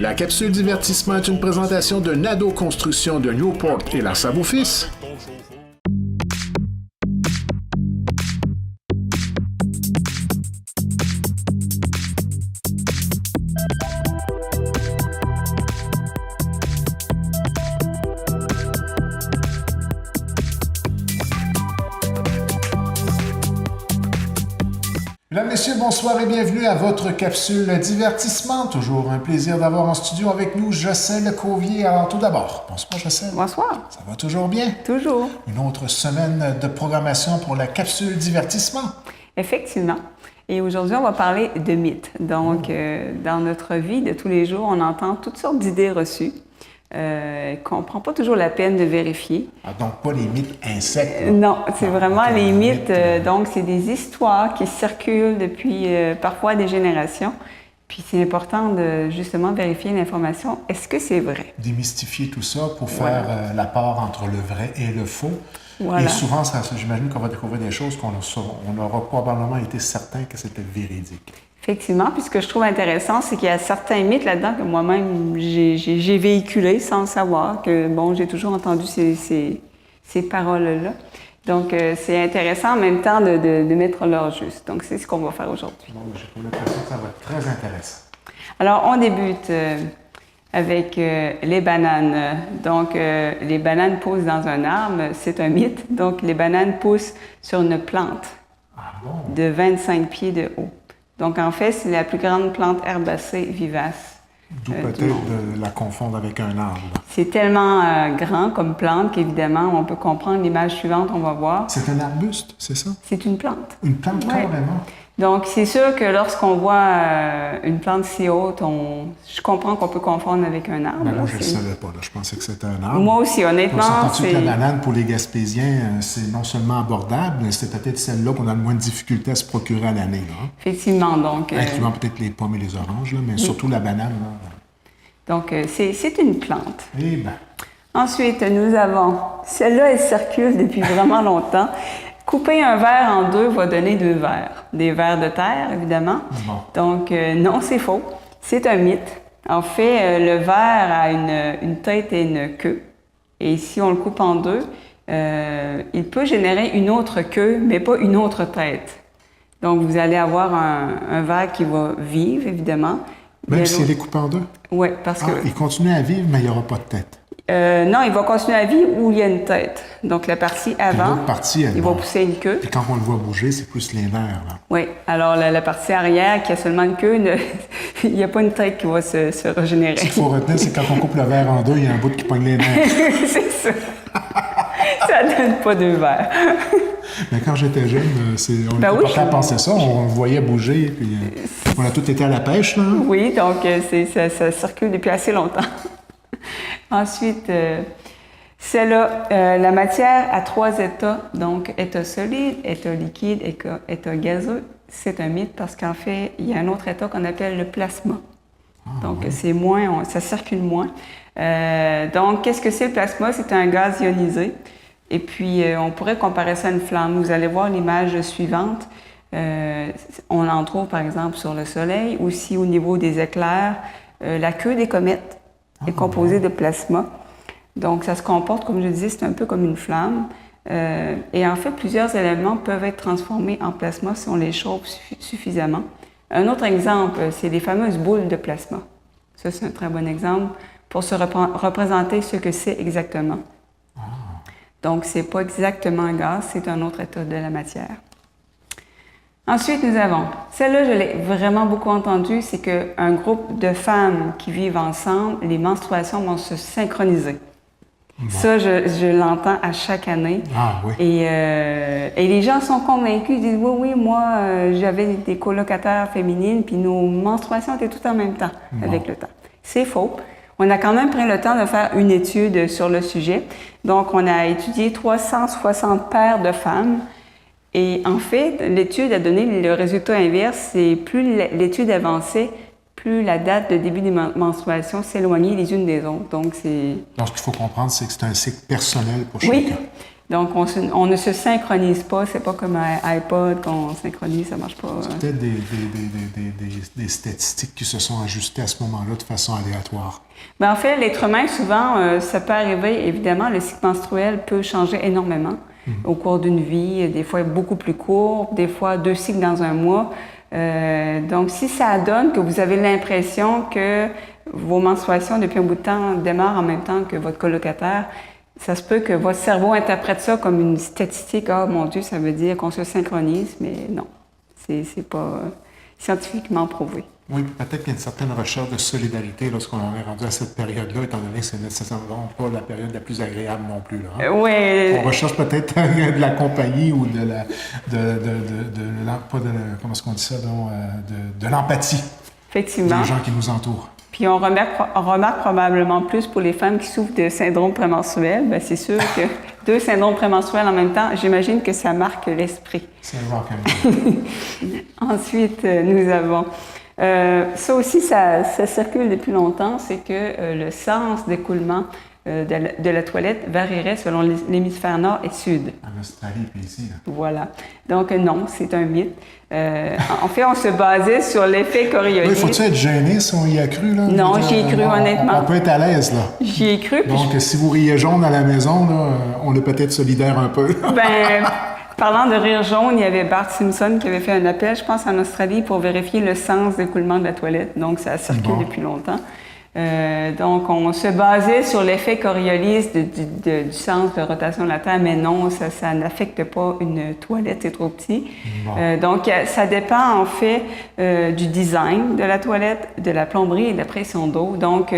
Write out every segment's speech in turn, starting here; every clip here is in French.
La capsule divertissement est une présentation de Nadeau Construction de Newport et la Savoie-Fils. Mesdames, Messieurs, bonsoir et bienvenue à votre capsule divertissement. Toujours un plaisir d'avoir en studio avec nous Jocelyne Covier. Alors tout d'abord, bonsoir Jocelyne. Bonsoir. Ça va toujours bien? Toujours. Une autre semaine de programmation pour la capsule divertissement. Effectivement. Et aujourd'hui, on va parler de mythes. Donc, dans notre vie de tous les jours, on entend toutes sortes d'idées reçues qu'on ne prend pas toujours la peine de vérifier. Ah, donc, pas les mythes insectes. Là. Non, c'est vraiment okay, les mythes. Donc, c'est des histoires qui circulent depuis parfois des générations. Puis, c'est important de justement vérifier l'information. Est-ce que c'est vrai? Démystifier tout ça pour faire la part entre le vrai et le faux. Voilà. Et souvent, j'imagine qu'on va découvrir des choses qu'on n'aura probablement été certain que c'était véridique. Effectivement. Puis ce que je trouve intéressant, c'est qu'il y a certains mythes là-dedans que moi-même, j'ai véhiculés sans le savoir, que, bon, j'ai toujours entendu ces paroles-là. Donc, c'est intéressant en même temps de mettre l'heure juste. Donc, c'est ce qu'on va faire aujourd'hui. Donc, j'ai l'impression que ça va être très intéressant. Alors, on débute avec les bananes. Donc, les bananes poussent dans un arbre, c'est un mythe. Donc, les bananes poussent sur une plante de 25 pieds de haut. Donc, en fait, c'est la plus grande plante herbacée vivace. D'où peut-être de la confondre avec un arbre. C'est tellement grand comme plante qu'évidemment, on peut comprendre l'image suivante, on va voir. C'est un arbuste, c'est ça? C'est une plante. Une plante, carrément? Donc, c'est sûr que lorsqu'on voit une plante si haute, je comprends qu'on peut confondre avec un arbre. Mais là, je ne le savais pas. Là. Je pensais que c'était un arbre. Moi aussi, honnêtement, c'est... que la banane, pour les Gaspésiens, c'est non seulement abordable, mais c'est peut-être celle-là qu'on a le moins de difficultés à se procurer à l'année. Là. Effectivement, donc... Incluant peut-être les pommes et les oranges, là, mais surtout la banane. Là. Donc, c'est une plante. Eh bien. Ensuite, nous avons... Celle-là, elle circule depuis vraiment longtemps. Couper un verre en deux va donner deux verres. Des vers de terre, évidemment. Bon. Donc, non, c'est faux. C'est un mythe. En fait, le verre a une tête et une queue. Et si on le coupe en deux, il peut générer une autre queue, mais pas une autre tête. Donc, vous allez avoir un verre qui va vivre, évidemment. Même s'il est coupé en deux? Oui, parce que... Il continue à vivre, mais il n'y aura pas de tête. Non, il va continuer à vivre où il y a une tête. Donc, la partie avant, l'autre partie, il va pousser une queue. Et quand on le voit bouger, c'est plus les nerfs. Là. Oui. Alors, la partie arrière, qui a seulement une queue, il n'y a pas une tête qui va se régénérer. Ce qu'il faut retenir, c'est quand on coupe le verre en deux, il y a un bout qui pogne les nerfs. C'est ça. Ça ne donne pas deux verres. Mais quand j'étais jeune, on n'était pas à penser ça. On le voyait bouger, puis on a tous été à la pêche. Là. Oui, donc ça circule depuis assez longtemps. Ensuite, celle-là, la matière a trois états, donc état solide, état liquide, état gazeux. C'est un mythe parce qu'en fait, il y a un autre état qu'on appelle le plasma. Donc, c'est moins, ça circule moins. Donc, qu'est-ce que c'est le plasma? C'est un gaz ionisé. Et puis, on pourrait comparer ça à une flamme. Vous allez voir l'image suivante. On en trouve, par exemple, sur le Soleil, aussi au niveau des éclairs. La queue des comètes est composée de plasma. Donc, ça se comporte, comme je disais, c'est un peu comme une flamme. Et en fait, plusieurs éléments peuvent être transformés en plasma si on les chauffe suffisamment. Un autre exemple, c'est les fameuses boules de plasma. Ça, c'est un très bon exemple pour se représenter ce que c'est exactement. Donc, ce n'est pas exactement un gaz, c'est un autre état de la matière. Ensuite, nous avons, celle-là, je l'ai vraiment beaucoup entendue, c'est qu'un groupe de femmes qui vivent ensemble, les menstruations vont se synchroniser. Bon. Ça, je l'entends à chaque année. Ah oui. Et les gens sont convaincus, ils disent, oui, moi, j'avais des colocataires féminines, puis nos menstruations étaient toutes en même temps avec le temps. C'est faux. On a quand même pris le temps de faire une étude sur le sujet. Donc, on a étudié 360 paires de femmes. Et en fait, l'étude a donné le résultat inverse. C'est plus l'étude avançait, plus la date de début des menstruations s'éloignait les unes des autres. Donc, c'est... Donc, ce qu'il faut comprendre, c'est que c'est un cycle personnel pour Oui. chacun. Donc, on ne se synchronise pas. C'est pas comme un iPod qu'on synchronise, ça marche pas. C'est peut-être des statistiques qui se sont ajustées à ce moment-là de façon aléatoire. En fait, l'être humain, souvent, ça peut arriver, évidemment, le cycle menstruel peut changer énormément au cours d'une vie, des fois beaucoup plus court, des fois 2 cycles dans un mois. Donc, si ça donne que vous avez l'impression que vos menstruations, depuis un bout de temps, démarrent en même temps que votre colocataire, ça se peut que votre cerveau interprète ça comme une statistique. « Ah, mon Dieu, ça veut dire qu'on se synchronise. » Mais non, c'est pas scientifiquement prouvé. Oui, peut-être qu'il y a une certaine recherche de solidarité lorsqu'on en est rendu à cette période-là, étant donné que c'est nécessairement pas la période la plus agréable non plus. Là, hein? Oui. On recherche peut-être de la compagnie ou comment est-ce qu'on dit ça, de l'empathie. Effectivement. Des gens qui nous entourent. Puis on remarque probablement plus pour les femmes qui souffrent de syndrome prémenstruel. Bien, c'est sûr que 2 syndromes prémenstruels en même temps, j'imagine que ça marque l'esprit. C'est rock and roll. Ensuite, nous avons... ça aussi, ça circule depuis longtemps, c'est que le sens d'écoulement de la toilette varierait selon l'hémisphère nord et sud. En Australie, puis ici. Là. Voilà. Donc non, c'est un mythe. En fait, on se basait sur l'effet Coriolis. Oui, faut-tu être gêné si on y a cru? Là? Non, j'y ai cru, honnêtement. On peut être à l'aise, là. J'y ai cru. Donc, si vous riez jaune à la maison, là, on est peut-être solidaire un peu. Parlant de rire jaune, il y avait Bart Simpson qui avait fait un appel, je pense, en Australie pour vérifier le sens d'écoulement de la toilette. Donc, ça circule depuis longtemps. Donc, on se basait sur l'effet Coriolis du sens de rotation de la Terre, mais non, ça n'affecte pas une toilette, c'est trop petit. Donc, ça dépend en fait du design de la toilette, de la plomberie et de la pression d'eau. Donc,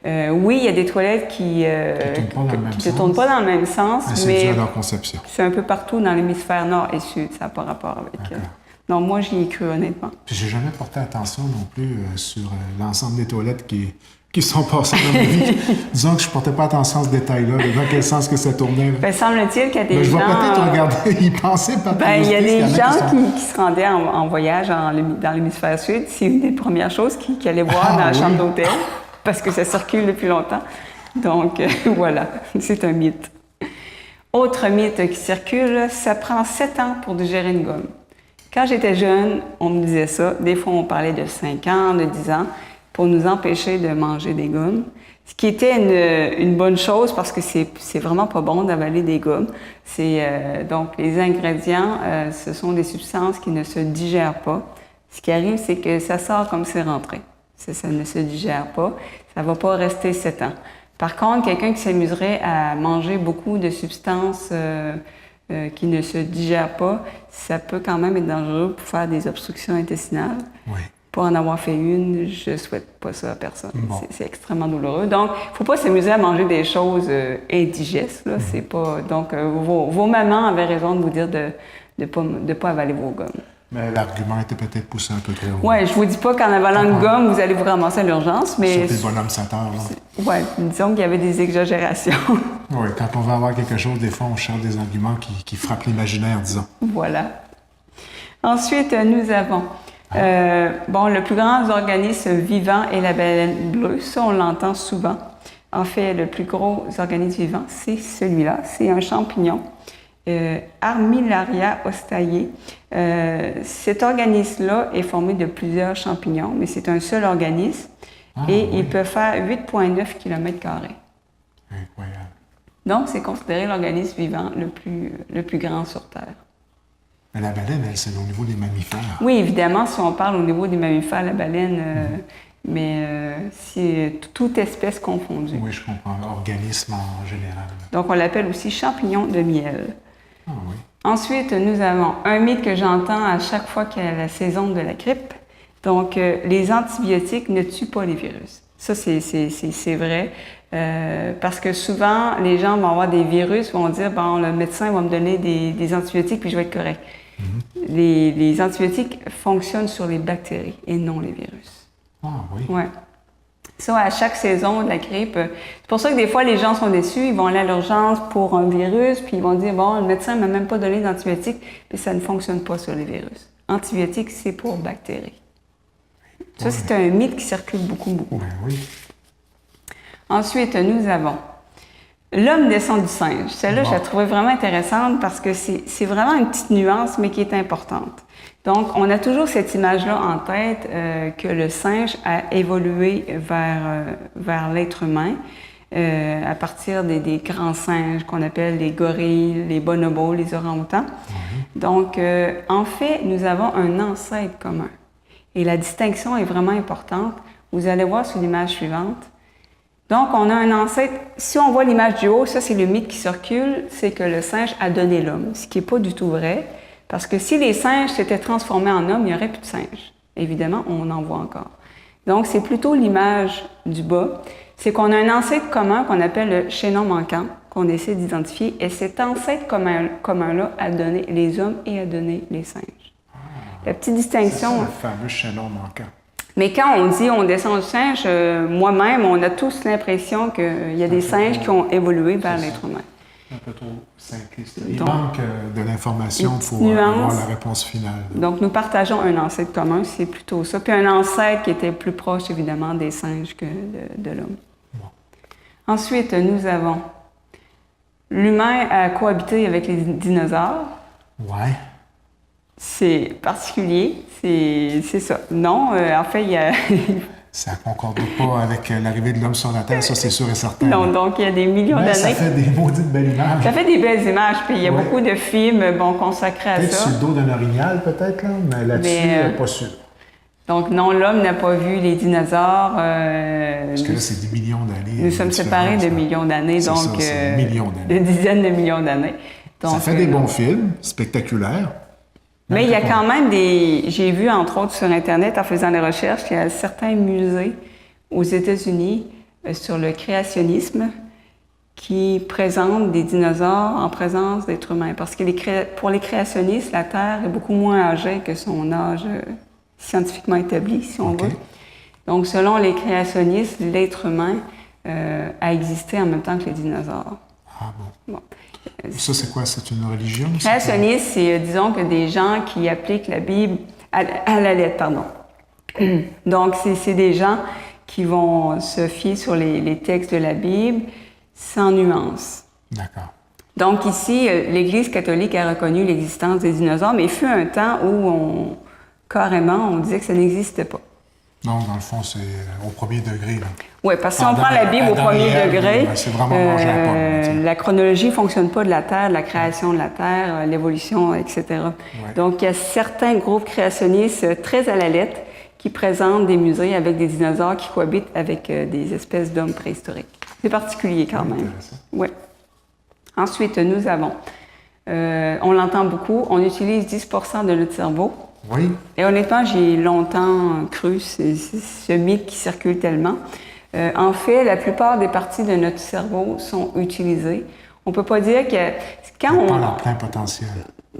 oui, il y a des toilettes qui ne tournent pas dans le même sens, mais c'est dû à leur conception. C'est un peu partout dans l'hémisphère nord et sud, ça n'a pas rapport avec... Non, moi, j'y ai cru, honnêtement. Puis j'ai jamais porté attention non plus sur l'ensemble des toilettes qui sont passées dans ma vie. Disons que je portais pas attention à ce détail-là, dans quel sens que ça tournait. Bien, semble-t-il qu'il y a des gens... Je vais peut-être regarder, y penser par il y a des gens qui se rendaient en voyage dans l'hémisphère sud. C'est une des premières choses qu'ils allaient voir dans la chambre d'hôtel, parce que ça circule depuis longtemps. Donc, voilà, c'est un mythe. Autre mythe qui circule, ça prend 7 ans pour digérer une gomme. Quand j'étais jeune, on me disait ça. Des fois, on parlait de 5 ans, de 10 ans, pour nous empêcher de manger des gommes. Ce qui était une bonne chose parce que c'est vraiment pas bon d'avaler des gommes. Donc, les ingrédients, ce sont des substances qui ne se digèrent pas. Ce qui arrive, c'est que ça sort comme c'est rentré. Ça ne se digère pas. Ça va pas rester 7 ans. Par contre, quelqu'un qui s'amuserait à manger beaucoup de substances qui ne se digèrent pas, ça peut quand même être dangereux pour faire des obstructions intestinales. Oui. Pour en avoir fait une, je ne souhaite pas ça à personne. C'est extrêmement douloureux. Donc, il ne faut pas s'amuser à manger des choses indigestes. Là. C'est pas... Donc, vos mamans avaient raison de vous dire de ne pas avaler vos gommes. Mais l'argument était peut-être poussé un peu trop loin. Oui, je vous dis pas qu'en avalant une gomme, vous allez vous ramasser à l'urgence, mais... Surtout le bonhomme Sateur, là. Oui, disons qu'il y avait des exagérations. Oui, quand on veut avoir quelque chose, des fois, on cherche des arguments qui frappent l'imaginaire, disons. Voilà. Ensuite, nous avons... le plus grand organisme vivant est la baleine bleue. Ça, on l'entend souvent. En fait, le plus gros organisme vivant, c'est celui-là. C'est un champignon. Armillaria ostaye. Cet organisme-là est formé de plusieurs champignons, mais c'est un seul organisme il peut faire 8,9 km². Incroyable. Donc, c'est considéré l'organisme vivant le plus grand sur Terre. Mais la baleine, elle, c'est au niveau des mammifères. Oui, évidemment, si on parle au niveau des mammifères, la baleine, c'est toute espèce confondue. Oui, je comprends. Organisme en général. Donc, on l'appelle aussi champignon de miel. Ah oui. Ensuite, nous avons un mythe que j'entends à chaque fois qu'il y a la saison de la grippe. Donc, les antibiotiques ne tuent pas les virus. Ça, c'est vrai. Parce que souvent, les gens vont avoir des virus, vont dire, bon, le médecin va me donner des antibiotiques puis je vais être correct. Les antibiotiques fonctionnent sur les bactéries et non les virus. Ah oui? Oui. Ça, à chaque saison de la grippe. C'est pour ça que des fois, les gens sont déçus. Ils vont aller à l'urgence pour un virus, puis ils vont dire, bon, le médecin ne m'a même pas donné d'antibiotiques, puis ça ne fonctionne pas sur les virus. Antibiotiques, c'est pour bactéries. Ça, c'est un mythe qui circule beaucoup, beaucoup. Ben oui. Ensuite, nous avons l'homme descend du singe. Celle-là, je la trouvais vraiment intéressante parce que c'est vraiment une petite nuance, mais qui est importante. Donc, on a toujours cette image-là en tête que le singe a évolué vers l'être humain à partir des grands singes qu'on appelle les gorilles, les bonobos, les orang-outans. Donc, en fait, nous avons un ancêtre commun. Et la distinction est vraiment importante. Vous allez voir sur l'image suivante. Donc, on a un ancêtre. Si on voit l'image du haut, ça, c'est le mythe qui circule, c'est que le singe a donné l'homme, ce qui n'est pas du tout vrai. Parce que si les singes s'étaient transformés en hommes, il n'y aurait plus de singes. Évidemment, on en voit encore. Donc, c'est plutôt l'image du bas. C'est qu'on a un ancêtre commun qu'on appelle le chaînon manquant, qu'on essaie d'identifier. Et cet ancêtre commun-là a donné les hommes et a donné les singes. La petite distinction. C'est ça, le fameux chaînon manquant. Mais quand on dit on descend du singe, moi-même, on a tous l'impression qu'il y a des singes qui ont évolué vers l'être humain. Un peu trop simpliste. Il manque de l'information pour avoir la réponse finale. Donc, nous partageons un ancêtre commun, c'est plutôt ça. Puis un ancêtre qui était plus proche, évidemment, des singes que de l'homme. Bon. Ensuite, nous avons l'humain a cohabité avec les dinosaures. Ouais. C'est particulier, c'est ça. Non, en fait, il y a... Ça ne concorde pas avec l'arrivée de l'homme sur la Terre, ça c'est sûr et certain. Non, donc il y a des millions d'années. Ça fait des maudites belles images. Ça fait des belles images, puis il y a beaucoup de films consacrés à ça. Peut-être sur le dos d'un orignal, peut-être, là, mais là-dessus, pas sûr. Donc non, l'homme n'a pas vu les dinosaures. Parce que là, c'est des millions d'années. Nous sommes séparés de millions d'années, donc millions d'années. de dizaines de millions d'années. Donc, ça fait des bons films, spectaculaires. Mais il y a quand même j'ai vu, entre autres, sur Internet, en faisant des recherches, qu'il y a certains musées aux États-Unis sur le créationnisme qui présentent des dinosaures en présence d'êtres humains. Parce que pour les créationnistes, la Terre est beaucoup moins âgée que son âge scientifiquement établi, si on veut. Donc, selon les créationnistes, l'être humain a existé en même temps que les dinosaures. Ah bon. Ça, c'est quoi? C'est une religion? Créationniste, c'est, disons, que des gens qui appliquent la Bible à la lettre, pardon. Donc, c'est des gens qui vont se fier sur les textes de la Bible sans nuance. D'accord. Donc, ici, l'Église catholique a reconnu l'existence des dinosaures, mais il fut un temps où on disait que ça n'existait pas. Donc, dans le fond, c'est au premier degré. Oui, parce que si on prend la Bible au premier degré, c'est vraiment manger à pomme, la chronologie ne fonctionne pas de la Terre, la création de la Terre, l'évolution, etc. Ouais. Donc, il y a certains groupes créationnistes très à la lettre qui présentent des musées avec des dinosaures qui cohabitent avec des espèces d'hommes préhistoriques. C'est particulier quand même. Oui. Ensuite, nous avons, on l'entend beaucoup, on utilise 10% de notre cerveau. Oui. Et honnêtement, j'ai longtemps cru ce mythe qui circule tellement. En fait, la plupart des parties de notre cerveau sont utilisées. On ne peut pas dire que... Quand on leur plein potentiel.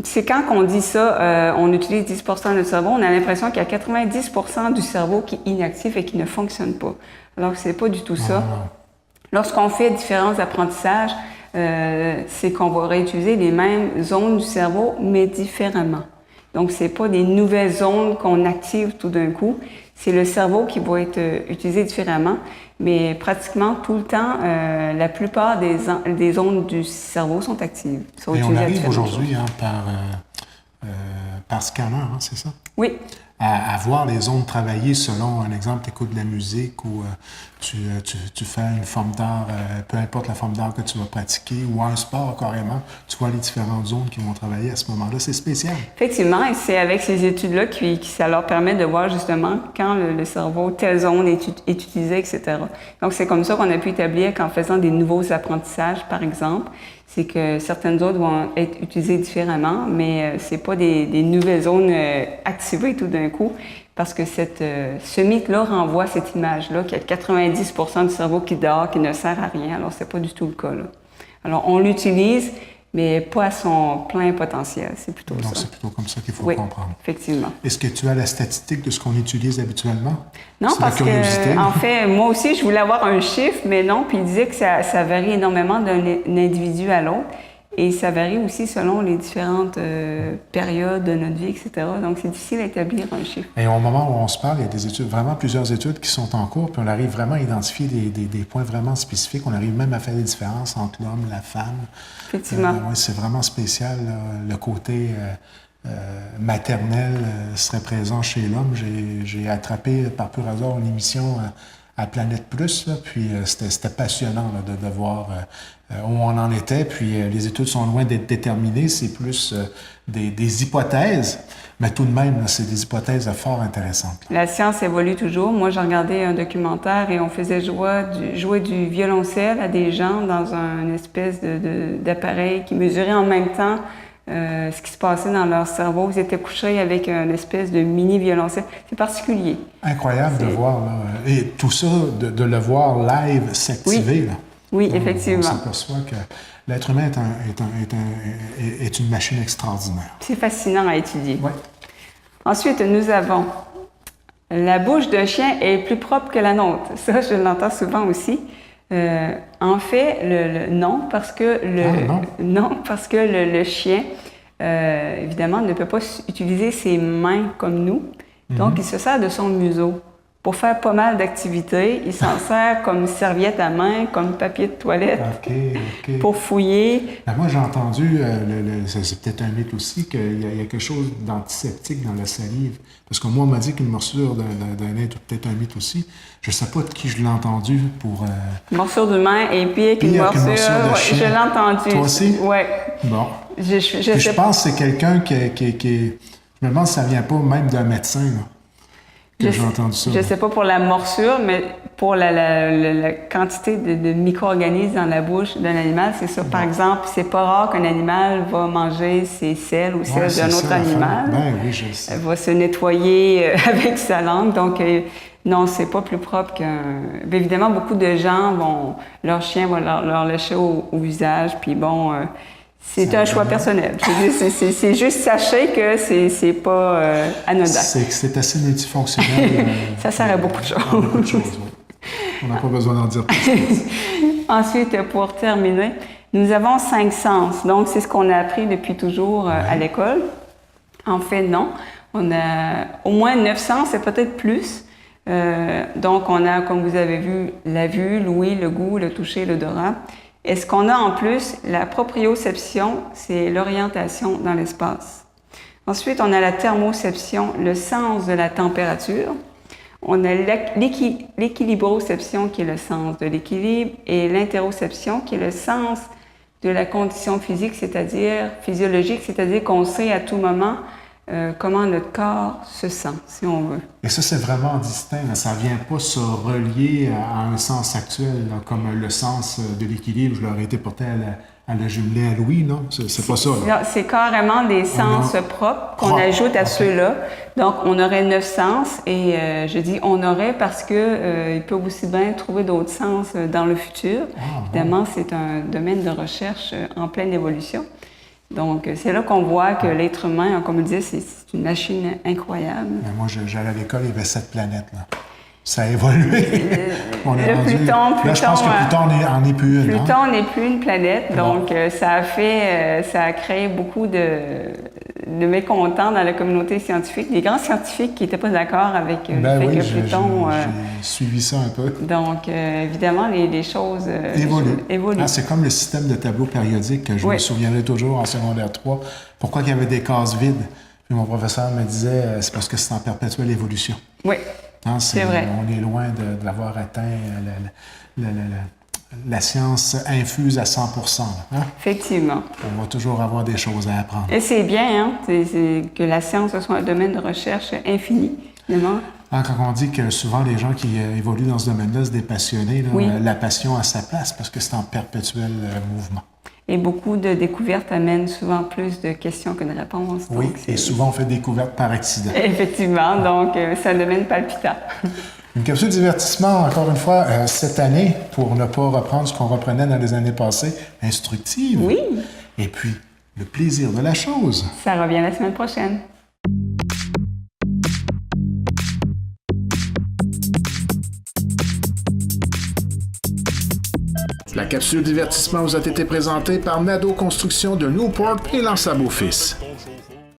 C'est quand on dit ça, on utilise 10% de notre cerveau, on a l'impression qu'il y a 90% du cerveau qui est inactif et qui ne fonctionne pas. Alors que ce n'est pas du tout ça. Lorsqu'on fait différents apprentissages, c'est qu'on va réutiliser les mêmes zones du cerveau, mais différemment. Donc, ce n'est pas des nouvelles zones qu'on active tout d'un coup. C'est le cerveau qui va être utilisé différemment. Mais pratiquement tout le temps, la plupart des zones du cerveau sont actives. Et on arrive aujourd'hui par scanner, c'est ça? Oui. À voir les ondes travailler selon, un exemple, tu écoutes de la musique ou tu fais une forme d'art, peu importe la forme d'art que tu vas pratiquer, ou un sport carrément, tu vois les différentes zones qui vont travailler à ce moment-là. C'est spécial. Effectivement, et c'est avec ces études-là qui ça leur permet de voir justement quand le cerveau, telle zone est utilisée, etc. Donc, c'est comme ça qu'on a pu établir qu'en faisant des nouveaux apprentissages, par exemple, c'est que certaines zones vont être utilisées différemment, mais c'est pas des nouvelles zones activées tout d'un coup, parce que ce mythe-là renvoie à cette image-là, qu'il y a 90% du cerveau qui dort, qui ne sert à rien. Alors, c'est pas du tout le cas, là. Alors, on l'utilise, mais pas à son plein potentiel. C'est plutôt ça. Donc, c'est plutôt comme ça qu'il faut comprendre. Effectivement. Est-ce que tu as la statistique de ce qu'on utilise habituellement? Non, parce que, en fait, moi aussi, je voulais avoir un chiffre, mais non. Puis il disait que ça varie énormément d'un individu à l'autre. Et ça varie aussi selon les différentes périodes de notre vie, etc. Donc, c'est difficile à établir un chiffre. Et au moment où on se parle, il y a des études, vraiment plusieurs études qui sont en cours, puis on arrive vraiment à identifier des points vraiment spécifiques. On arrive même à faire des différences entre l'homme et la femme. Effectivement. Oui, c'est vraiment spécial, là. Le côté maternel serait présent chez l'homme. J'ai attrapé par pur hasard une émission à Planète Plus, là, puis c'était passionnant là, de voir où on en était, puis les études sont loin d'être déterminées, c'est plus des hypothèses, mais tout de même, là, c'est des hypothèses fort intéressantes. La science évolue toujours. Moi, j'ai regardé un documentaire et on faisait jouer du violoncelle à des gens dans une espèce d'appareil qui mesurait en même temps ce qui se passait dans leur cerveau. Ils étaient couchés avec une espèce de mini-violoncelle. C'est particulier. Incroyable de voir, là. Et tout ça, de le voir live s'activer. Oui. Là. Oui, effectivement. On s'aperçoit que l'être humain est une machine extraordinaire. C'est fascinant à étudier. Oui. Ensuite, nous avons la bouche d'un chien est plus propre que la nôtre. Ça, je l'entends souvent aussi. En fait, non, parce que le chien, évidemment, ne peut pas utiliser ses mains comme nous. Donc, il se sert de son museau. Pour faire pas mal d'activités, il s'en sert comme serviette à main, comme papier de toilette, pour fouiller. Ben moi, j'ai entendu, c'est peut-être un mythe aussi, qu'il y a quelque chose d'antiseptique dans la salive. Parce que moi, on m'a dit qu'une morsure d'un être, peut-être un mythe aussi. Je ne sais pas de qui je l'ai entendu pour... Une morsure d'humain et pire qu'une morsure de chien. Je l'ai entendu. Toi aussi? Oui. Bon. Je pense que c'est quelqu'un qui... Je me demande si ça ne vient pas même d'un médecin, là. J'ai entendu ça. Je ne sais pas pour la morsure, mais pour la quantité de micro-organismes dans la bouche d'un animal, c'est ça. Par exemple, c'est pas rare qu'un animal va manger ses selles ou celles d'un autre animal. Ben oui, je sais. Elle va se nettoyer avec sa langue. Donc, non, c'est pas plus propre qu'un... Évidemment, beaucoup de gens leur chien va leur lécher au visage, puis bon... c'est un choix personnel. C'est juste, sachez que c'est pas anodin. C'est assez multifonctionnel. Ça sert à beaucoup de choses. Oui. On n'a pas besoin d'en dire plus. Ensuite, pour terminer, nous avons 5 sens. Donc, c'est ce qu'on a appris depuis toujours à l'école. En fait, non. On a au moins 9 sens et peut-être plus. Donc, on a, comme vous avez vu, la vue, l'ouïe, le goût, le toucher, l'odorat. Et ce qu'on a en plus, la proprioception, c'est l'orientation dans l'espace. Ensuite, on a la thermoception, le sens de la température. On a l'équilibroception, qui est le sens de l'équilibre, et l'interoception, qui est le sens de la condition physique, c'est-à-dire physiologique, c'est-à-dire qu'on sait à tout moment comment notre corps se sent, si on veut. Et ça, c'est vraiment distinct. Là. Ça ne vient pas se relier à un sens actuel, là, comme le sens de l'équilibre. Je l'aurais été porté à la jumeler à Louis, non? C'est pas ça. Là. C'est carrément des sens propres qu'on ajoute à ceux-là. Donc, on aurait 9 sens et je dis on aurait parce que ils peuvent aussi bien trouver d'autres sens dans le futur. Évidemment, c'est un domaine de recherche en pleine évolution. Donc, c'est là qu'on voit que l'être humain, comme on disait, c'est une machine incroyable. Mais moi, j'allais à l'école, il y avait 7 planètes, là. Ça a évolué. On est rendu... Pluton, là, je pense que Pluton n'en est plus une. Pluton n'est plus une planète, donc ça a créé beaucoup de mécontents dans la communauté scientifique. Des grands scientifiques qui n'étaient pas d'accord avec le fait que Pluton... j'ai suivi ça un peu. Donc, évidemment, les choses évoluent. Ah, c'est comme le système de tableau périodique que je me souviendrai toujours en secondaire 3. Pourquoi il y avait des cases vides? Puis mon professeur me disait, c'est parce que c'est en perpétuelle évolution. Oui. C'est vrai. On est loin de l'avoir atteint. La science infuse à 100%. Hein? Effectivement. On va toujours avoir des choses à apprendre. Et c'est bien hein, que la science soit un domaine de recherche infini. Évidemment. Quand on dit que souvent les gens qui évoluent dans ce domaine-là, c'est des passionnés, là, la passion a sa place parce que c'est en perpétuel mouvement. Et beaucoup de découvertes amènent souvent plus de questions que de réponses. Oui, et souvent on fait des découvertes par accident. Effectivement, donc c'est un domaine palpitant. Une capsule de divertissement, encore une fois, cette année, pour ne pas reprendre ce qu'on reprenait dans les années passées, instructive. Oui. Et puis, le plaisir de la chose. Ça revient la semaine prochaine. La capsule divertissement vous a été présentée par Nado Construction de Newport et Lansabo Fils.